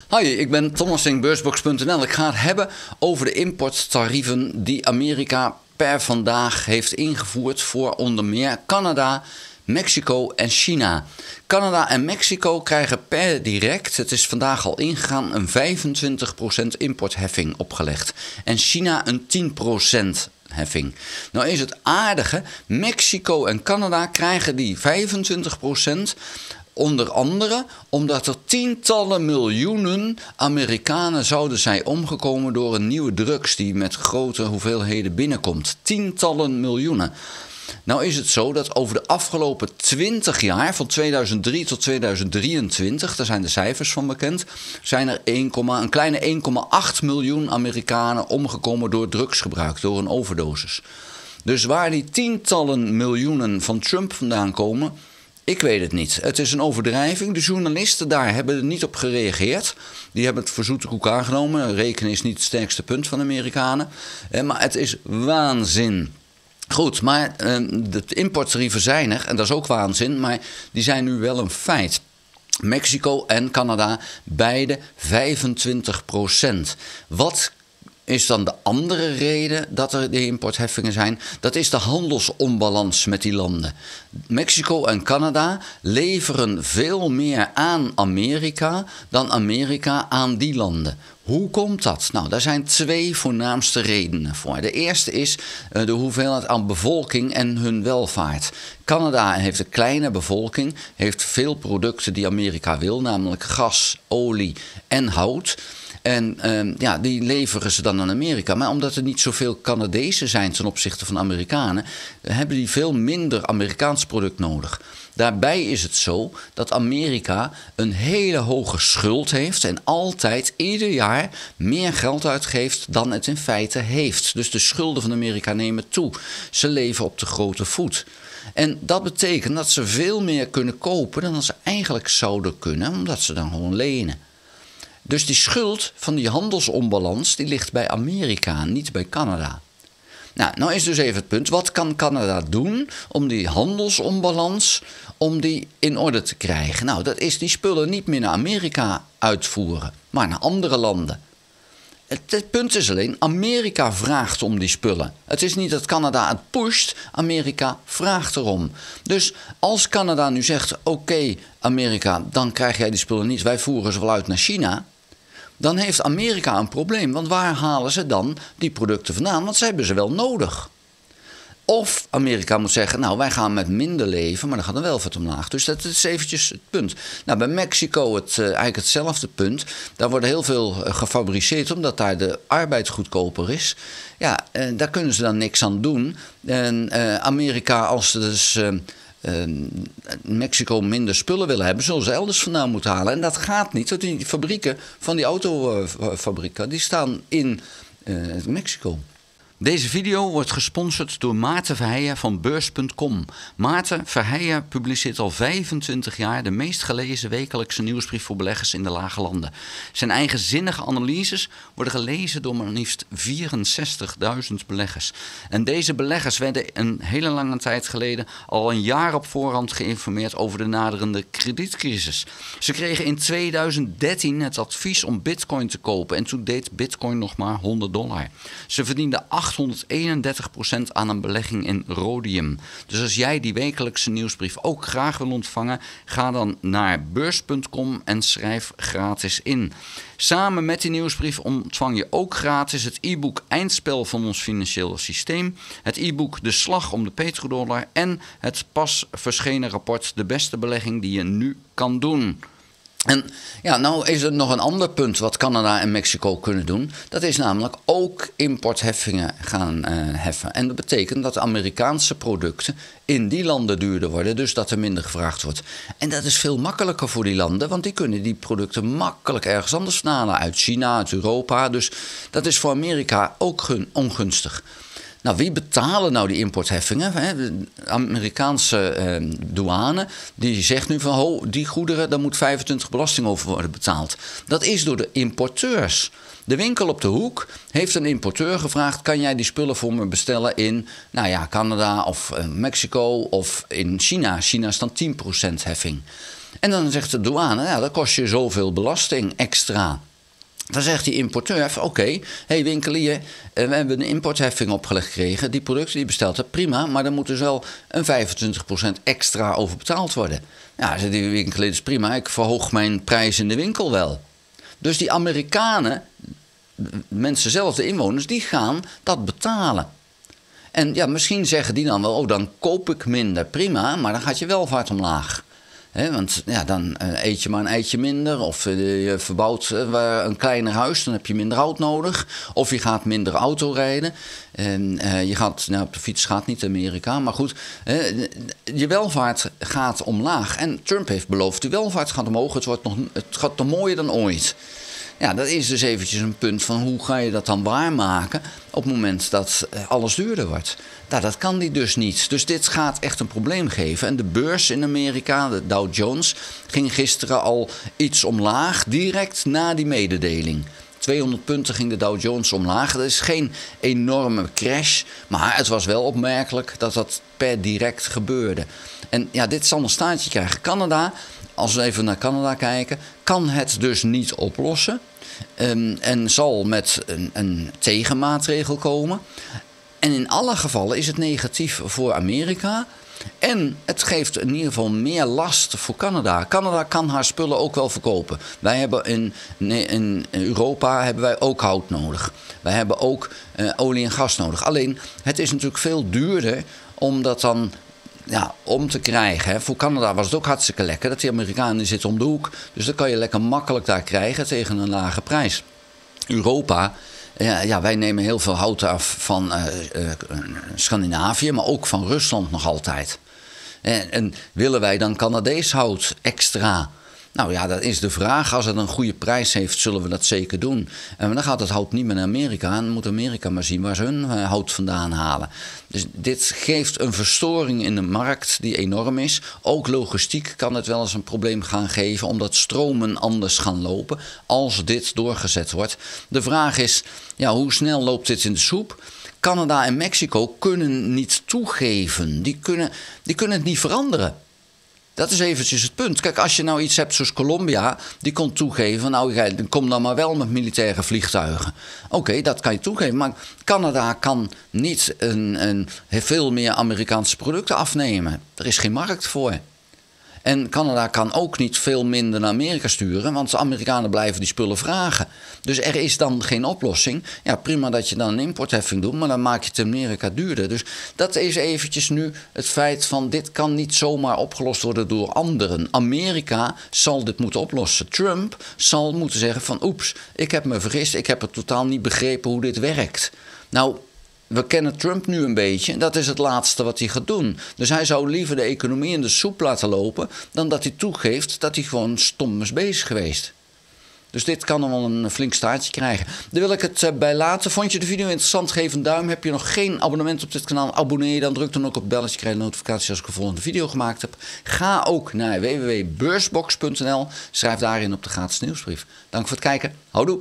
Hoi, ik ben Thomas van Beursbox.nl. Ik ga het hebben over de importtarieven die Amerika per vandaag heeft ingevoerd voor onder meer Canada, Mexico en China. Canada en Mexico krijgen per direct, het is vandaag al ingegaan, een 25% importheffing opgelegd. En China een 10% heffing. Nou is het aardige, Mexico en Canada krijgen die 25%... onder andere omdat er tientallen miljoenen Amerikanen zouden zijn omgekomen door een nieuwe drugs die met grote hoeveelheden binnenkomt. Tientallen miljoenen. Nou is het zo dat over de afgelopen 20 jaar, van 2003 tot 2023, daar zijn de cijfers van bekend, zijn er een kleine 1,8 miljoen Amerikanen omgekomen door drugsgebruik, door een overdosis. Dus waar die tientallen miljoenen van Trump vandaan komen, ik weet het niet. Het is een overdrijving. De journalisten daar hebben er niet op gereageerd. Die hebben het voor zoete koek aangenomen. Rekenen is niet het sterkste punt van de Amerikanen. Maar het is waanzin. Goed, maar de importtarieven zijn er. En dat is ook waanzin. Maar die zijn nu wel een feit. Mexico en Canada, beide 25%. Wat is dan de andere reden dat er de importheffingen zijn? Dat is de handelsonbalans met die landen. Mexico en Canada leveren veel meer aan Amerika dan Amerika aan die landen. Hoe komt dat? Nou, daar zijn twee voornaamste redenen voor. De eerste is de hoeveelheid aan bevolking en hun welvaart. Canada heeft een kleine bevolking, heeft veel producten die Amerika wil, namelijk gas, olie en hout. En die leveren ze dan aan Amerika. Maar omdat er niet zoveel Canadezen zijn ten opzichte van Amerikanen, hebben die veel minder Amerikaans product nodig. Daarbij is het zo dat Amerika een hele hoge schuld heeft en altijd ieder jaar meer geld uitgeeft dan het in feite heeft. Dus de schulden van Amerika nemen toe. Ze leven op de grote voet. En dat betekent dat ze veel meer kunnen kopen dan ze eigenlijk zouden kunnen, omdat ze dan gewoon lenen. Dus die schuld van die handelsonbalans die ligt bij Amerika, niet bij Canada. Nou is dus even het punt, wat kan Canada doen om die handelsonbalans in orde te krijgen? Nou, dat is die spullen niet meer naar Amerika uitvoeren, maar naar andere landen. Het punt is alleen, Amerika vraagt om die spullen. Het is niet dat Canada het pusht, Amerika vraagt erom. Dus als Canada nu zegt, oké, Amerika, dan krijg jij die spullen niet, wij voeren ze wel uit naar China, dan heeft Amerika een probleem. Want waar halen ze dan die producten vandaan? Want ze hebben ze wel nodig. Of Amerika moet zeggen, nou wij gaan met minder leven, maar dan gaat de welvaart omlaag. Dus dat is eventjes het punt. Nou, bij Mexico eigenlijk hetzelfde punt. Daar wordt heel veel gefabriceerd omdat daar de arbeid goedkoper is. Ja, daar kunnen ze dan niks aan doen. En Amerika, als ze dus Mexico minder spullen willen hebben, zullen ze elders vandaan moeten halen. En dat gaat niet, want die fabrieken van die autofabrieken, die staan in Mexico. Deze video wordt gesponsord door Maarten Verheijen van Beurs.com. Maarten Verheijen publiceert al 25 jaar de meest gelezen wekelijkse nieuwsbrief voor beleggers in de lage landen. Zijn eigenzinnige analyses worden gelezen door maar liefst 64.000 beleggers. En deze beleggers werden een hele lange tijd geleden al een jaar op voorhand geïnformeerd over de naderende kredietcrisis. Ze kregen in 2013 het advies om bitcoin te kopen en toen deed bitcoin nog maar $100. Ze verdienden 831% aan een belegging in rhodium. Dus als jij die wekelijkse nieuwsbrief ook graag wil ontvangen, ga dan naar beurs.com en schrijf gratis in. Samen met die nieuwsbrief ontvang je ook gratis het e-book Eindspel van ons financiële systeem, het e-book De Slag om de Petrodollar en het pas verschenen rapport De Beste Belegging die je nu kan doen. En ja, nou is er nog een ander punt wat Canada en Mexico kunnen doen. Dat is namelijk ook importheffingen gaan heffen. En dat betekent dat Amerikaanse producten in die landen duurder worden, dus dat er minder gevraagd wordt. En dat is veel makkelijker voor die landen, want die kunnen die producten makkelijk ergens anders halen. Uit China, uit Europa. Dus dat is voor Amerika ook ongunstig. Nou, wie betalen nou die importheffingen? De Amerikaanse douane die zegt nu van die goederen, daar moet 25% belasting over worden betaald. Dat is door de importeurs. De winkel op de hoek heeft een importeur gevraagd, kan jij die spullen voor me bestellen in Canada of Mexico of in China. China is dan 10% heffing. En dan zegt de douane, ja, dat kost je zoveel belasting extra. Dan zegt die importeur, oké, hey winkelier, we hebben een importheffing opgelegd gekregen. Die producten die besteld hebt, prima, maar dan moet dus wel een 25% extra over betaald worden. Ja, zegt die winkelier, dat is prima, ik verhoog mijn prijs in de winkel wel. Dus die Amerikanen, mensen zelf, de inwoners, die gaan dat betalen. En ja, misschien zeggen die dan wel, oh, dan koop ik minder, prima, maar dan gaat je welvaart omlaag. Want ja, dan eet je maar een eitje minder. Of je verbouwt een kleiner huis, dan heb je minder hout nodig. Of je gaat minder auto rijden. En je gaat, nou, op de fiets gaat niet in Amerika, maar goed. Je welvaart gaat omlaag. En Trump heeft beloofd, de welvaart gaat omhoog. Het gaat nog mooier dan ooit. Ja, dat is dus eventjes een punt van hoe ga je dat dan waarmaken op het moment dat alles duurder wordt. Nou, dat kan die dus niet. Dus dit gaat echt een probleem geven. En de beurs in Amerika, de Dow Jones, ging gisteren al iets omlaag, direct na die mededeling. 200 punten ging de Dow Jones omlaag. Dat is geen enorme crash, maar het was wel opmerkelijk dat dat per direct gebeurde. En ja, dit zal een staartje krijgen. Canada, als we even naar Canada kijken, kan het dus niet oplossen. En zal met een tegenmaatregel komen. En in alle gevallen is het negatief voor Amerika. En het geeft in ieder geval meer last voor Canada. Canada kan haar spullen ook wel verkopen. Wij hebben in Europa hebben wij ook hout nodig. Wij hebben ook olie en gas nodig. Alleen, het is natuurlijk veel duurder om dat dan om te krijgen. Hè. Voor Canada was het ook hartstikke lekker. Dat die Amerikanen zitten om de hoek. Dus dat kan je lekker makkelijk daar krijgen tegen een lage prijs. Europa, ja, wij nemen heel veel hout af van Scandinavië, maar ook van Rusland nog altijd. En willen wij dan Canadees hout extra? Nou ja, dat is de vraag. Als het een goede prijs heeft, zullen we dat zeker doen. En dan gaat het hout niet meer naar Amerika. En dan moet Amerika maar zien waar ze hun hout vandaan halen. Dus dit geeft een verstoring in de markt die enorm is. Ook logistiek kan het wel eens een probleem gaan geven, omdat stromen anders gaan lopen als dit doorgezet wordt. De vraag is, ja, hoe snel loopt dit in de soep? Canada en Mexico kunnen niet toegeven. Die kunnen het niet veranderen. Dat is eventjes het punt. Kijk, als je nou iets hebt zoals Colombia, die kon toegeven, nou, kom dan maar wel met militaire vliegtuigen. Oké, dat kan je toegeven, maar Canada kan niet veel meer Amerikaanse producten afnemen. Er is geen markt voor. En Canada kan ook niet veel minder naar Amerika sturen, want de Amerikanen blijven die spullen vragen. Dus er is dan geen oplossing. Ja, prima dat je dan een importheffing doet, maar dan maak je het in Amerika duurder. Dus dat is eventjes nu het feit van dit kan niet zomaar opgelost worden door anderen. Amerika zal dit moeten oplossen. Trump zal moeten zeggen van oeps, ik heb me vergist, ik heb het totaal niet begrepen hoe dit werkt. Nou, we kennen Trump nu een beetje. Dat is het laatste wat hij gaat doen. Dus hij zou liever de economie in de soep laten lopen dan dat hij toegeeft dat hij gewoon stom is bezig geweest. Dus dit kan dan wel een flink staartje krijgen. Daar wil ik het bij laten. Vond je de video interessant? Geef een duim. Heb je nog geen abonnement op dit kanaal? Abonneer je dan. Druk dan ook op het belletje. Krijg je notificaties als ik een volgende video gemaakt heb. Ga ook naar www.beursbox.nl. Schrijf daarin op de gratis nieuwsbrief. Dank voor het kijken. Houdoe.